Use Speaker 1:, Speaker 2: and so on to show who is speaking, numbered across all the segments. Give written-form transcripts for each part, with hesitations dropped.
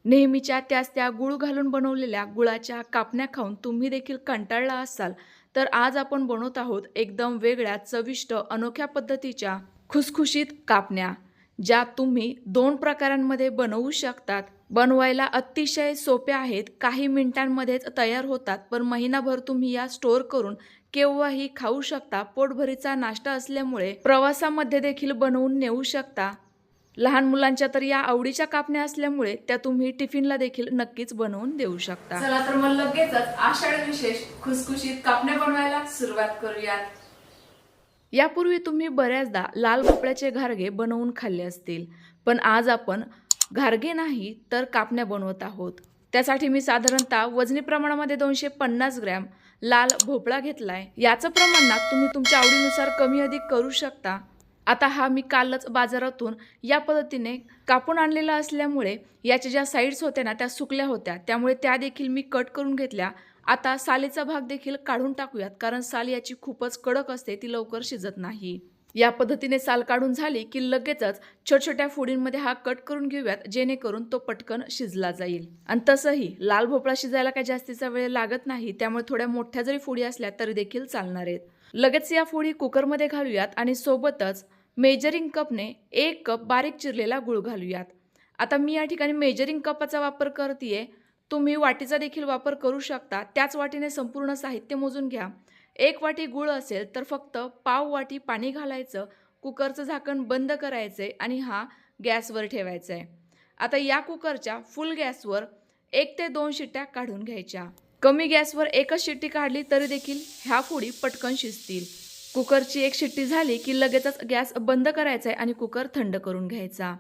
Speaker 1: नेहमीच्या त्याच त्या गूळ घालून बनवलेल्या गुळाच्या कापण्या खाऊन तुम्ही देखील कंटाळला असाल, तर आज आपण बनवत आहोत एकदम वेगळ्या, चविष्ट, अनोख्या पद्धतीच्या खुसखुशीत कापण्या, ज्या तुम्ही 2 प्रकारांमध्ये बनवू शकतात. बनवायला अतिशय सोप्या आहेत. काही मिनिटांमध्येच तयार होतात. पण महिनाभर तुम्ही या स्टोअर करून केव्हाही खाऊ शकता. पोटभरीचा नाश्ता असल्यामुळे प्रवासामध्ये देखील बनवून नेऊ शकता. लहान मुलांच्या तर या आवडीच्या कापण्या असल्यामुळे त्या तुम्ही टिफिनला देखील नक्कीच बनवून देऊ शकता. चला तर मग लगेचच आषाढ विशेष खुसखुशीत कापण्या बनवायला सुरुवात करूयात. यापूर्वी तुम्ही बऱ्याचदा लाल भोपळ्याचे घारगे बनवून खाल्ले असतील, पण आज आपण घारगे नाही तर कापण्या बनवत आहोत. त्यासाठी मी साधारणतः वजनी प्रमाणामध्ये 250 ग्रॅम लाल भोपळा घेतलाय. याचं प्रमाण ना तुम्ही तुमच्या आवडीनुसार कमी अधिक करू शकता. आता हा मी कालच बाजारातून या पद्धतीने कापून आणलेला असल्यामुळे याच्या ज्या साईड्स होत्या ना त्या सुकल्या होत्या, त्यामुळे त्या देखील मी कट करून घेतल्या. आता सालीचा भाग देखील काढून टाकूयात, कारण साल याची खूपच कडक असते, ती लवकर शिजत नाही. या पद्धतीने साल काढून झाली की लगेचच छोट्या फोडींमध्ये हा कट करून घेऊयात, जेणेकरून तो पटकन शिजला जाईल. आणि तसंही लाल भोपळा शिजायला काही जास्तीचा वेळ लागत नाही, त्यामुळे थोड्या मोठ्या जरी फोडी असल्या तरी देखील चालणार आहेत. लगेच या फोडी कुकरमध्ये घालूयात आणि सोबतच मेजरिंग कपने 1 कप बारीक चिरलेला गूळ घालूयात. आता मी या ठिकाणी मेजरिंग कपाचा वापर करतेय. तुम्ही वाटीचा देखील वापर करू शकता. त्याच वाटीने संपूर्ण साहित्य मोजून घ्या. 1 वाटी गूळ असेल तर फक्त पाव वाटी पाणी घालायचं, कुकरचं झाकण बंद करायचंय आणि हा गॅसवर ठेवायचा आहे. आता या कुकरच्या फुल गॅसवर 1 ते 2 शिट्ट्या काढून घ्यायच्या. कमी गॅसवर एकच शिट्टी काढली तरी देखील ह्या फोडी पटकन शिजतील. कुकरची 1 शिट्टी झाली की लगेचच गॅस बंद करायचा आहे आणि कुकर थंड करून घ्यायचा.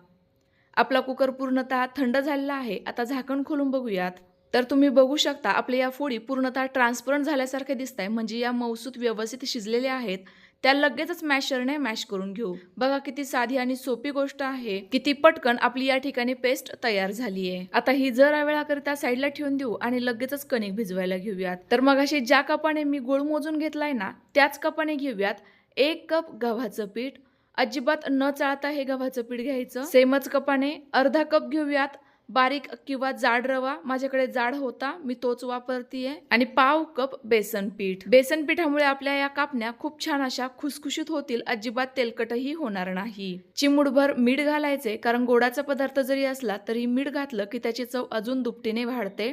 Speaker 1: आपला कुकर पूर्णतः थंड झालेला आहे. आता झाकण खोलून बघूयात. तर तुम्ही बघू शकता आपल्या या फोडी पूर्णतः ट्रान्सपरंट झाल्यासारखे दिसत आहे, म्हणजे या मऊसूत व्यवस्थित शिजलेल्या आहेत. त्या लगेचच मॅशरने मॅश करून घेऊ. बघा किती साधी आणि सोपी गोष्ट आहे. किती पटकन आपली या ठिकाणी पेस्ट तयार झाली आहे. आता ही जरा वेळाकरिता साईडला ठेवून देऊ आणि लगेचच कणिक भिजवायला घेऊयात. तर मग अशी ज्या कपाने मी गूळ मोजून घेतलाय ना, त्याच कपाने घेऊयात 1 कप गव्हाचं पीठ. अजिबात न चाळता हे गव्हाचं पीठ घ्यायचं. सेमच कपाने अर्धा कप घेऊयात बारीक किंवा जाड रवा. माझ्याकडे जाड होता, मी तोच वापरतीये. आणि पाव कप बेसन पीठ. बेसन पिठामुळे आपल्या या कापण्या खूप छान अशा खुसखुशीत होतील, अजिबात तेलकटही होणार नाही. चिमूटभर मीठ घालायचे, कारण गोडाचा पदार्थ जरी असला तरी मीठ घातलं की त्याची चव अजून दुपटीने वाढते.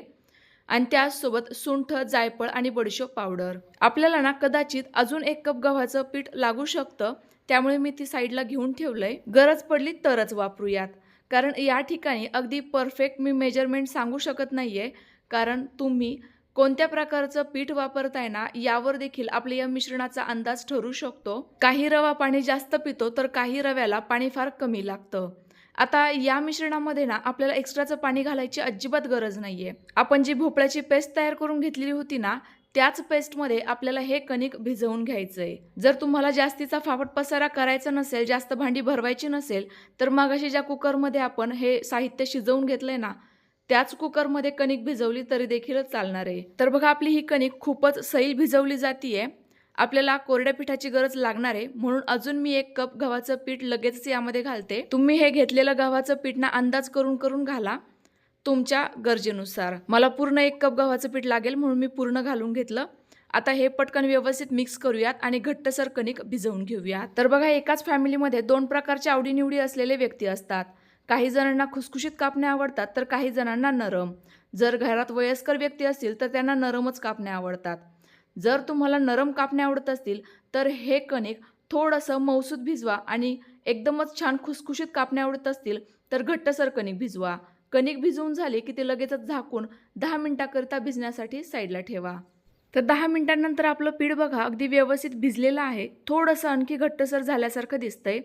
Speaker 1: आणि त्याचसोबत सुंठ, जायफळ आणि बडीशोप पावडर. आपल्याला ना कदाचित अजून 1 कप गव्हाचं पीठ लागू शकतं, त्यामुळे मी ती साईडला घेऊन ठेवलंय. गरज पडली तरच वापरूयात, कारण या ठिकाणी अगदी परफेक्ट मी मेजरमेंट सांगू शकत नाहीये, कारण तुम्ही कोणत्या प्रकारचं पीठ वापरताय ना यावर देखील आपल्या या मिश्रणाचा अंदाज ठरू शकतो. काही रवा पाणी जास्त पितो तर काही रव्याला पाणी फार कमी लागतं. आता या मिश्रणामध्ये ना आपल्याला एक्स्ट्राचं पाणी घालायची अजिबात गरज नाहीये. आपण जी भोपळ्याची पेस्ट तयार करून घेतलेली होती ना, त्याच पेस्टमध्ये आपल्याला हे कणिक भिजवून घ्यायचंय. जर तुम्हाला जास्तीचा फाफट पसारा करायचा नसेल, जास्त भांडी भरवायची नसेल, तर मगाशी ज्या कुकरमध्ये आपण हे साहित्य शिजवून घेतलंय ना, त्याच कुकरमध्ये कणिक भिजवली तरी देखील चालणार आहे. तर बघा आपली ही कणिक खूपच सैल भिजवली जातीये. आपल्याला कोरड्या पिठाची गरज लागणार आहे, म्हणून अजून मी 1 कप गव्हाचं पीठ लगेच यामध्ये घालते. तुम्ही हे घेतलेलं गव्हाचं पीठ ना अंदाज करून घाला तुमच्या गरजेनुसार. मला पूर्ण 1 कप गव्हाचं पीठ लागेल, म्हणून मी पूर्ण घालून घेतलं. आता हे पटकन व्यवस्थित मिक्स करूयात आणि घट्टसर कणिक भिजवून घेऊयात. तर बघा एकाच फॅमिलीमध्ये 2 प्रकारच्या आवडीनिवडी असलेले व्यक्ती असतात. काही जणांना खुसखुशीत कापण्या आवडतात तर काही जणांना नरम. जर घरात वयस्कर व्यक्ती असतील तर त्यांना नरमच कापण्या आवडतात. जर तुम्हाला नरम कापण्या आवडत असतील तर हे कणिक थोडंसं मऊसूत भिजवा आणि एकदमच छान खुसखुशीत कापण्या आवडत असतील तर घट्टसर कणिक भिजवा. कणिक भिजवून झाली की ते लगेचच झाकून 10 मिनिटाकरिता भिजण्यासाठी साईडला ठेवा. तर 10 मिनिटांनंतर आपलं पीठ बघा अगदी व्यवस्थित भिजलेलं आहे. थोडंसं आणखी घट्टसर झाल्यासारखं दिसतंय.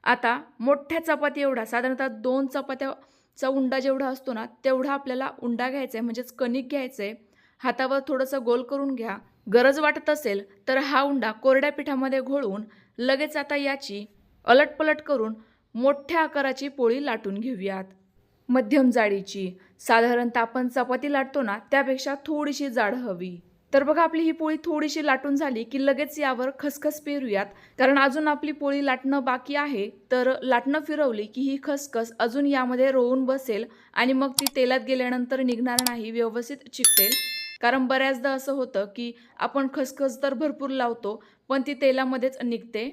Speaker 1: आता मोठ्या चपाती एवढा, साधारणतः 2 चपात्याचा उंडा जेवढा असतो ना तेवढा आपल्याला उंडा घ्यायचा आहे, म्हणजेच कणिक घ्यायचं आहे. हातावर थोडंसं गोल करून घ्या. गरज वाटत असेल तर हा उंडा कोरड्या पिठामध्ये घोळवून लगेच आता याची अलटपलट करून मोठ्या आकाराची पोळी लाटून घेऊयात. मध्यम जाडीची. साधारणतः आपण चपाती लाटतो ना त्यापेक्षा थोडीशी जाड हवी. तर बघा आपली ही पोळी थोडीशी लाटून झाली की लगेच यावर खसखस पेरूयात, कारण अजून आपली पोळी लाटणं बाकी आहे. तर लाटणं फिरवली की ही खसखस अजून यामध्ये रोवून बसेल आणि मग ती तेलात गेल्यानंतर निघणार नाही, व्यवस्थित चिकटेल. कारण बऱ्याचदा असं होतं की आपण खसखस तर भरपूर लावतो, पण ती तेलामध्येच निघते,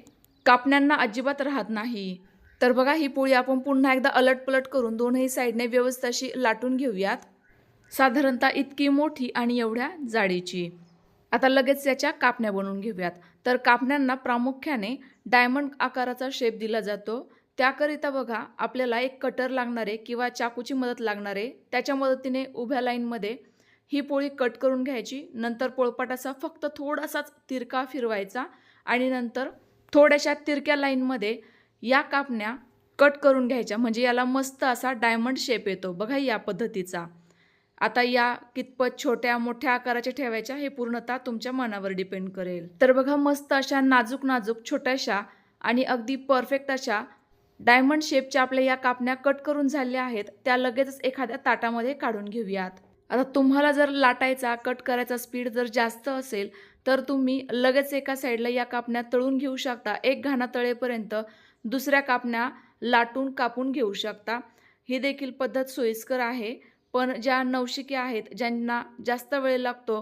Speaker 1: कापण्यांना अजिबात राहत नाही. तर बघा ही पोळी आपण पुन्हा एकदा अलटपलट करून दोनही साईडने व्यवस्थित अशी लाटून घेऊयात. साधारणतः इतकी मोठी आणि एवढ्या जाडीची. आता लगेच याच्या कापण्या बनवून घेऊयात. तर कापण्यांना प्रामुख्याने डायमंड आकाराचा शेप दिला जातो. त्याकरिता बघा आपल्याला एक कटर लागणार आहे किंवा चाकूची मदत लागणार आहे. त्याच्या मदतीने उभ्या लाईनमध्ये ही पोळी कट करून घ्यायची. नंतर पोळपाटाचा फक्त थोडासाच तिरका फिरवायचा आणि नंतर थोड्याशा तिरक्या लाईनमध्ये या कापण्या कट करून घ्यायच्या. म्हणजे याला मस्त असा डायमंड शेप येतो बघा या पद्धतीचा. आता या कितपत छोट्या मोठ्या आकाराच्या ठेवायच्या हे पूर्णतः तुमच्या मनावर डिपेंड करेल. तर बघा मस्त अशा नाजूक नाजूक छोट्याशा आणि अगदी परफेक्ट अशा डायमंड शेपच्या आपल्या या कापण्या कट करून झाल्या आहेत. त्या लगेचच एखाद्या ताटामध्ये काढून घेऊयात. आता तुम्हाला जर लाटायचा कट करायचा स्पीड जर जास्त असेल तर तुम्ही लगेच एका साईडला या कापण्या तळून घेऊ शकता. एक घाणा तळेपर्यंत दुसऱ्या कापण्या लाटून कापून घेऊ शकता. ही देखील पद्धत सोयीस्कर आहे. पण ज्या नवशिक्या आहेत, ज्यांना जास्त वेळ लागतो,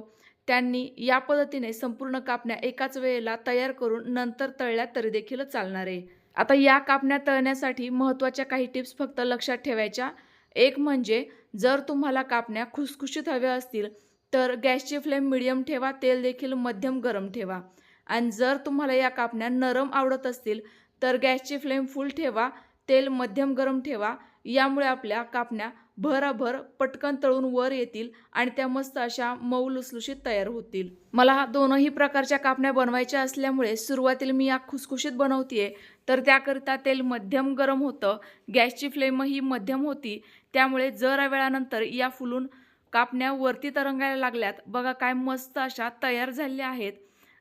Speaker 1: त्यांनी या पद्धतीने संपूर्ण कापण्या एकाच वेळेला तयार करून नंतर तळल्या तरी देखील चालणार आहे. आता या कापण्या तळण्यासाठी महत्त्वाच्या काही टिप्स फक्त लक्षात ठेवायच्या. एक म्हणजे जर तुम्हाला कापण्या खुसखुशीत हव्या असतील तर गॅसची फ्लेम मिडियम ठेवा, तेल देखील मध्यम गरम ठेवा. आणि जर तुम्हाला या कापण्या नरम आवडत असतील तर गॅसची फ्लेम फुल ठेवा, तेल मध्यम गरम ठेवा. यामुळे आपल्या कापण्या भराभर पटकन तळून वर येतील आणि त्या मस्त अशा मऊ लुसलुशीत तयार होतील. मला दोनही प्रकारच्या कापण्या बनवायच्या असल्यामुळे सुरुवातीला मी या खुसखुशीत बनवतेय. तर त्याकरिता तेल मध्यम गरम होतं, गॅसची फ्लेमही मध्यम होती. त्यामुळे जरा वेळानंतर या फुलून कापण्या वरती तरंगायला लागल्यात. बघा काय मस्त अशा तयार झाल्या आहेत.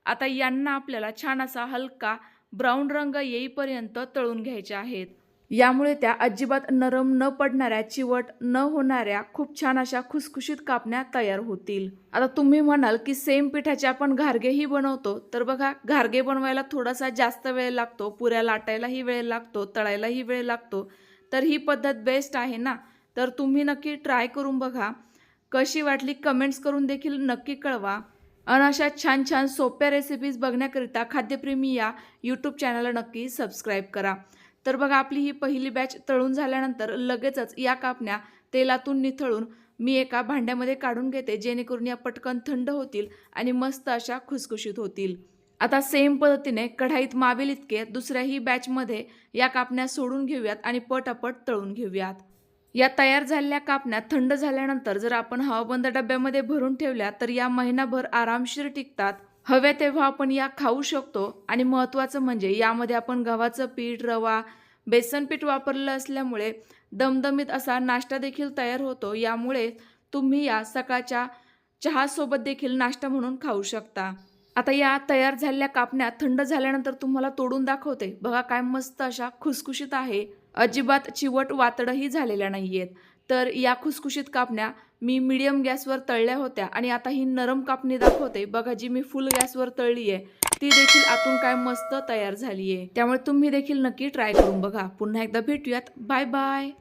Speaker 1: आता यांना आपल्याला छान असा हलका ब्राऊन रंग येईपर्यंत तळून घ्यायच्या आहेत. यामुळे त्या अजिबात नरम न पडणाऱ्या, चिवट न होणाऱ्या खूप छान अशा खुसखुशीत कापण्या तयार होतील. आता तुम्ही म्हणाल की सेम पिठाचे आपण घारगेही बनवतो. तर बघा घारगे बनवायला थोडासा जास्त वेळ लागतो, पुऱ्या लाटायलाही वेळ लागतो, तळायलाही वेळ लागतो. तर ही पद्धत बेस्ट आहे ना. तर तुम्ही नक्की ट्राय करून बघा. कशी वाटली कमेंट्स करून देखील नक्की कळवा. आणि अशा छान छान सोप्या रेसिपीज बघण्याकरिता खाद्यप्रेमी या यूट्यूब चॅनलला नक्की सबस्क्राईब करा. तर बघा आपली ही पहिली बॅच तळून झाल्यानंतर लगेचच या कापण्या तेलातून निथळून मी एका भांड्यामध्ये काढून घेते, जेणेकरून या पटकन थंड होतील आणि मस्त अशा खुसखुशीत होतील. आता सेम पद्धतीने कढाईत मावेल इतके दुसऱ्याही बॅचमध्ये या कापण्या सोडून घेऊयात आणि पटापट तळून घेऊयात. या तयार झालेल्या कापण्या थंड झाल्यानंतर जर आपण हवाबंद डब्यामध्ये भरून ठेवल्या तर या महिनाभर आरामशीर टिकतात. हव्या तेव्हा आपण या खाऊ शकतो. आणि महत्त्वाचं म्हणजे यामध्ये आपण गव्हाचं पीठ, रवा, बेसन पीठ वापरलं असल्यामुळे दमदमीत असा नाश्ता देखील तयार होतो. यामुळे तुम्ही या सकाळच्या चहासोबत देखील नाश्ता म्हणून खाऊ शकता. आता या तयार झालेल्या कापण्या थंड झाल्यानंतर तुम्हाला तोडून दाखवते. बघा काय मस्त अशा खुसखुशीत आहे, अजिबात चिवट वातडही झालेल्या नाहीयेत. तर या खुसखुशीत कापण्या मी मीडियम गॅसवर तळल्या होत्या आणि आता ही नरम कापणी दाखवते. बघा जी मी फुल गॅसवर तळली आहे ती देखील आतून काय मस्त तयार झाली आहे. त्यामुळे तुम्ही देखील नक्की ट्राय करून बघा. पुन्हा एकदा भेटूयात. Bye bye.